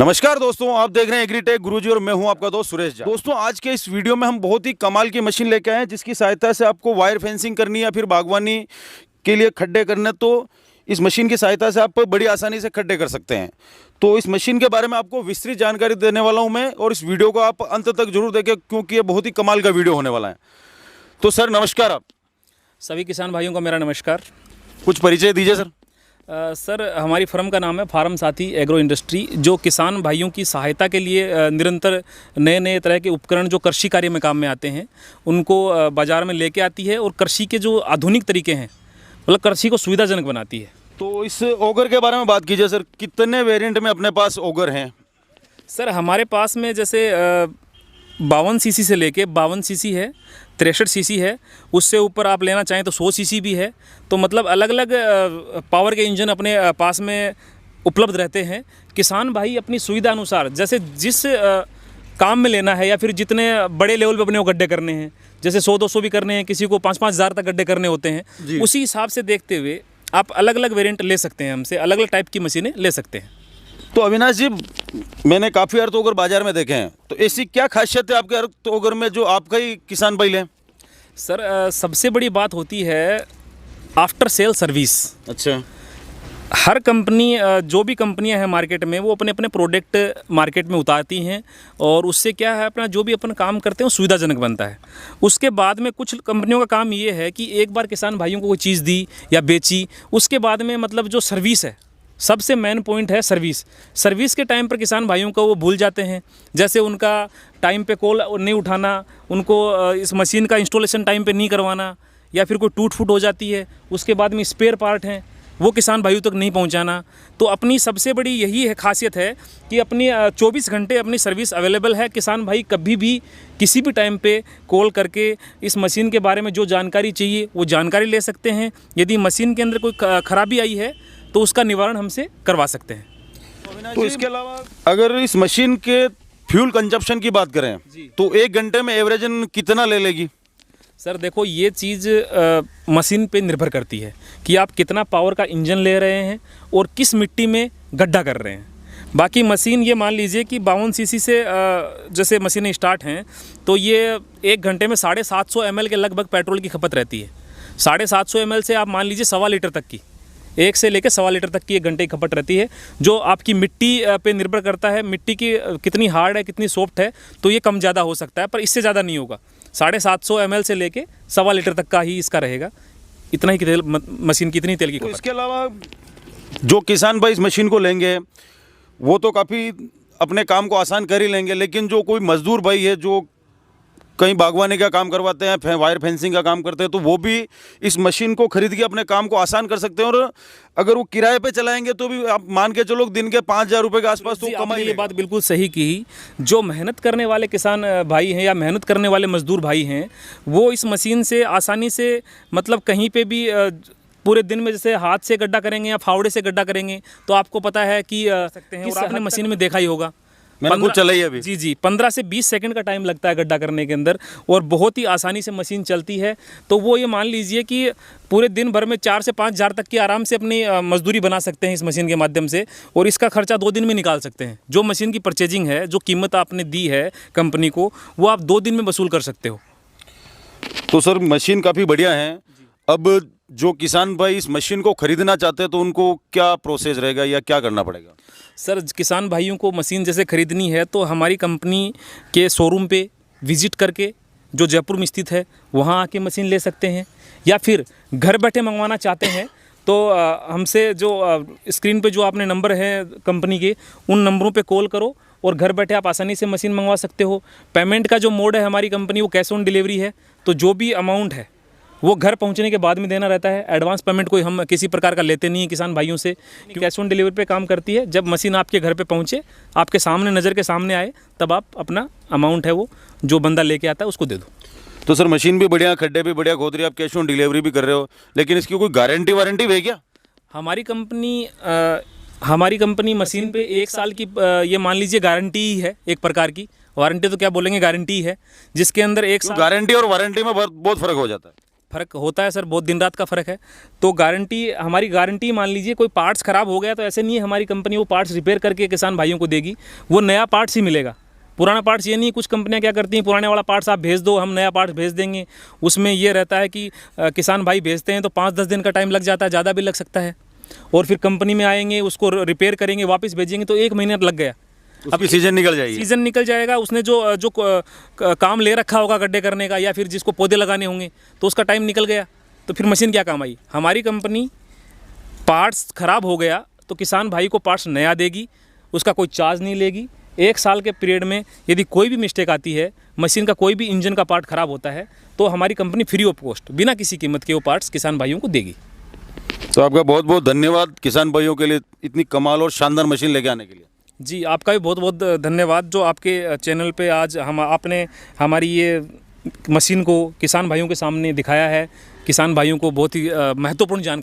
नमस्कार दोस्तों, आप देख रहे हैं एग्रीटेक गुरुजी और मैं हूं आपका दोस्त सुरेश झा। दोस्तों, आज के इस वीडियो में हम बहुत ही कमाल की मशीन लेके आए हैं जिसकी सहायता से आपको वायर फेंसिंग करनी है या फिर बागवानी के लिए खड्डे करने, तो इस मशीन की सहायता से आप बड़ी आसानी से खड्डे कर सकते हैं। तो इस मशीन के बारे में आपको विस्तृत जानकारी देने वाला हूँ मैं, और इस वीडियो को आप अंत तक जरूर देखें क्योंकि ये बहुत ही कमाल का वीडियो होने वाला है। तो सर नमस्कार। आप सभी किसान भाइयों को मेरा नमस्कार। कुछ परिचय दीजिए सर। सर, हमारी फर्म का नाम है फार्म साथी एग्रो इंडस्ट्री, जो किसान भाइयों की सहायता के लिए निरंतर नए नए तरह के उपकरण जो कृषि कार्य में काम में आते हैं उनको बाज़ार में लेके आती है, और कृषि के जो आधुनिक तरीके हैं मतलब कृषि को सुविधाजनक बनाती है। तो इस ऑगर के बारे में बात कीजिए सर, कितने वेरिएंट में अपने पास ऑगर हैं? सर, हमारे पास में जैसे 52 सीसी से लेके 52 सीसी है, 63 सीसी है, उससे ऊपर आप लेना चाहें तो 100 सीसी भी है। तो मतलब अलग अलग पावर के इंजन अपने पास में उपलब्ध रहते हैं। किसान भाई अपनी सुविधा अनुसार जैसे जिस काम में लेना है या फिर जितने बड़े लेवल पे अपने को गड्ढे करने हैं, जैसे 100-200 भी करने हैं, किसी को 5-5 हज़ार तक गड्ढे करने होते हैं, उसी हिसाब से देखते हुए आप अलग अलग वेरिएंट ले सकते हैं, हमसे अलग अलग टाइप की मशीनें ले सकते हैं। तो अविनाश जी, मैंने काफ़ी अर्थ ओगर बाजार में देखे हैं, तो ऐसी क्या खासियत है आपके अर्थ ओगर में जो आपका ही किसान भाई लें? सर, सबसे बड़ी बात होती है आफ्टर सेल सर्विस। अच्छा। हर कंपनी जो भी कंपनियां हैं मार्केट में, वो अपने अपने प्रोडक्ट मार्केट में उतारती हैं, और उससे क्या है अपना जो भी अपन काम करते हैं वो सुविधाजनक बनता है। उसके बाद में कुछ कंपनियों का काम ये है कि एक बार किसान भाइयों को कोई चीज़ दी या बेची, उसके बाद में मतलब जो सर्विस है, सबसे मेन पॉइंट है सर्विस के टाइम पर किसान भाइयों को वो भूल जाते हैं। जैसे उनका टाइम पे कॉल नहीं उठाना, उनको इस मशीन का इंस्टॉलेशन टाइम पे नहीं करवाना, या फिर कोई टूट फूट हो जाती है, उसके बाद में स्पेयर पार्ट हैं वो किसान भाइयों तक नहीं पहुंचाना। तो अपनी सबसे बड़ी यही है खासियत है कि अपनी 24 घंटे अपनी सर्विस अवेलेबल है। किसान भाई कभी भी किसी भी टाइम पे कॉल करके इस मशीन के बारे में जो जानकारी चाहिए वो जानकारी ले सकते हैं। यदि मशीन के अंदर कोई खराबी आई है तो उसका निवारण हमसे करवा सकते हैं। तो इसके अलावा अगर इस मशीन के फ्यूल कंजप्शन की बात करें तो 1 घंटे में एवरेजन कितना ले लेगी? सर देखो, ये चीज़ मशीन पे निर्भर करती है कि आप कितना पावर का इंजन ले रहे हैं और किस मिट्टी में गड्ढा कर रहे हैं। बाकी मशीन ये मान लीजिए कि 52 सीसी से जैसे मशीनें स्टार्ट हैं तो ये 1 घंटे में 750 ml के लगभग पेट्रोल की खपत रहती है। 750 ml से आप मान लीजिए 1.25 लीटर तक की, 1 से लेकर 1.25 लीटर तक की 1 घंटे की खपत रहती है, जो आपकी मिट्टी पे निर्भर करता है, मिट्टी की कितनी हार्ड है कितनी सॉफ्ट है, तो ये कम ज़्यादा हो सकता है, पर इससे ज़्यादा नहीं होगा। 750 ml से लेके 1.25 लीटर तक का ही इसका रहेगा। इतना ही तेल मशीन की इतनी तेल की खपत। इसके अलावा जो किसान भाई इस मशीन को लेंगे वो तो काफ़ी अपने काम को आसान कर ही लेंगे, लेकिन जो कोई मजदूर भाई है जो कहीं बागवानी का काम करवाते हैं, वायर फेंसिंग का काम करते हैं, तो वो भी इस मशीन को खरीद के अपने काम को आसान कर सकते हैं। और अगर वो किराए पे चलाएंगे तो भी आप मान के चलो दिन के 5,000 रुपये के आसपास तो कमाई। ये बात बिल्कुल सही की। जो मेहनत करने वाले किसान भाई हैं या मेहनत करने वाले मजदूर भाई हैं, वो इस मशीन से आसानी से मतलब कहीं पे भी पूरे दिन में जैसे हाथ से गड्ढा करेंगे या फावड़े से गड्ढा करेंगे तो आपको पता है कि सकते हैं, और आपने मशीन में देखा ही होगा, मैंने खुद चलाई है अभी। जी 15 से 20 सेकंड का टाइम लगता है गड्ढा करने के अंदर, और बहुत ही आसानी से मशीन चलती है। तो वो ये मान लीजिए कि पूरे दिन भर में 4 से 5 हज़ार तक की आराम से अपनी मजदूरी बना सकते हैं इस मशीन के माध्यम से, और इसका खर्चा 2 दिन में निकाल सकते हैं। जो मशीन की परचेजिंग है, जो कीमत आपने दी है कंपनी को, वो आप 2 दिन में वसूल कर सकते हो। तो सर मशीन काफ़ी बढ़िया है। अब जो किसान भाई इस मशीन को खरीदना चाहते हैं तो उनको क्या प्रोसेस रहेगा या क्या करना पड़ेगा? सर, किसान भाइयों को मशीन जैसे खरीदनी है तो हमारी कंपनी के शोरूम पे विजिट करके, जो जयपुर में स्थित है, वहाँ आके मशीन ले सकते हैं, या फिर घर बैठे मंगवाना चाहते हैं तो हमसे जो स्क्रीन पे जो आपने नंबर है कंपनी के, उन नंबरों पे कॉल करो और घर बैठे आप आसानी से मशीन मंगवा सकते हो। पेमेंट का जो मोड है हमारी कंपनी वो कैश ऑन डिलीवरी है, तो जो भी अमाउंट है वो घर पहुंचने के बाद में देना रहता है। एडवांस पेमेंट कोई हम किसी प्रकार का लेते नहीं है किसान भाइयों से। कैश ऑन डिलीवरी पे काम करती है। जब मशीन आपके घर पे पहुंचे, आपके सामने नज़र के सामने आए, तब आप अपना अमाउंट है वो जो बंदा लेके आता है उसको दे दो। तो सर मशीन भी बढ़िया, खड्डे भी बढ़िया खोद रही है, आप कैश ऑन डिलीवरी भी कर रहे हो, लेकिन इसकी कोई गारंटी वारंटी है क्या? हमारी कंपनी मशीन पे 1 साल की ये मान लीजिए गारंटी ही है, एक प्रकार की। वारंटी तो क्या बोलेंगे, गारंटी है, जिसके अंदर 1 साल। गारंटी और वारंटी में बहुत फ़र्क हो जाता है। फ़र्क होता है सर, बहुत दिन रात का फ़र्क है। तो गारंटी, हमारी गारंटी मान लीजिए कोई पार्ट्स ख़राब हो गया तो ऐसे नहीं है हमारी कंपनी वो पार्ट्स रिपेयर करके किसान भाइयों को देगी, वो नया पार्ट्स ही मिलेगा। पुराना पार्ट्स ये नहीं, कुछ कंपनियां क्या करती हैं, पुराने वाला पार्ट्स आप भेज दो, हम नया पार्ट्स भेज देंगे। उसमें ये रहता है कि किसान भाई भेजते हैं तो 5-10 दिन का टाइम लग जाता है, ज़्यादा भी लग सकता है। और फिर कंपनी में आएंगे, उसको रिपेयर करेंगे, वापस भेजेंगे तो 1 महीना लग गया। अब सीजन निकल जाएगी। सीज़न निकल जाएगा, उसने जो काम ले रखा होगा गड्ढे करने का या फिर जिसको पौधे लगाने होंगे तो उसका टाइम निकल गया, तो फिर मशीन क्या काम आई। हमारी कंपनी पार्ट्स ख़राब हो गया तो किसान भाई को पार्ट्स नया देगी, उसका कोई चार्ज नहीं लेगी। 1 साल के पीरियड में यदि कोई भी मिस्टेक आती है, मशीन का कोई भी इंजन का पार्ट ख़राब होता है तो हमारी कंपनी फ्री ऑफ कॉस्ट बिना किसी कीमत के वो पार्ट्स किसान भाइयों को देगी। तो आपका बहुत बहुत धन्यवाद किसान भाइयों के लिए इतनी कमाल और शानदार मशीन लेके आने के लिए। जी, आपका भी बहुत बहुत धन्यवाद जो आपके चैनल पे आज आपने हमारी ये मशीन को किसान भाइयों के सामने दिखाया है। किसान भाइयों को बहुत ही महत्वपूर्ण जानकारी